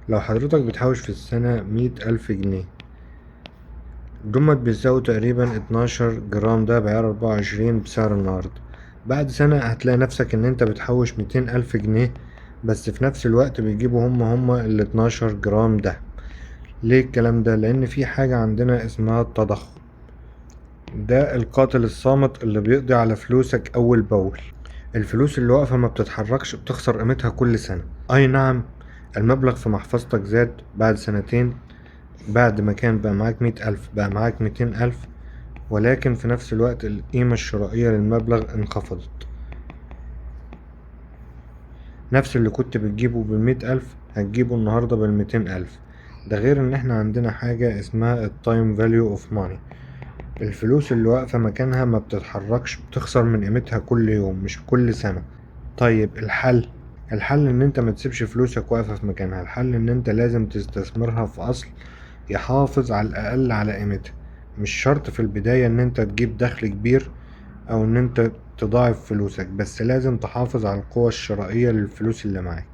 لو حضرتك بتحوش في السنة 100,000 جنيه، دول بيساووا تقريبا 12 جرام ده بعيار 24 بسعر النهاردة. بعد سنة هتلاقي نفسك ان انت بتحوش 200,000 جنيه، بس في نفس الوقت بيجيبوا هما ال 12 جرام ده. ليه الكلام ده؟ لان في حاجة عندنا اسمها التضخم، ده القاتل الصامت اللي بيقضي على فلوسك اول باول. الفلوس اللي واقفة ما بتتحركش بتخسر قيمتها كل سنة. اي نعم، المبلغ في محفظتك زاد بعد سنتين، بعد ما كان بقى معاك 100,000 بقى معاك 200,000، ولكن في نفس الوقت القيمة الشرائية للمبلغ انخفضت. نفس اللي كنت بتجيبه ب100,000 هتجيبه النهاردة ب200,000. ده غير ان احنا عندنا حاجة اسمها التايم فاليو اوف ماني. الفلوس اللي واقفة مكانها ما بتتحركش بتخسر من قيمتها كل يوم مش كل سنة. طيب الحل ان انت ما تسيبش فلوسك واقفة في مكانها. الحل ان انت لازم تستثمرها في اصل يحافظ على الاقل على قيمتها. مش شرط في البداية ان انت تجيب دخل كبير او ان انت تضاعف فلوسك، بس لازم تحافظ على القوة الشرائية للفلوس اللي معاك.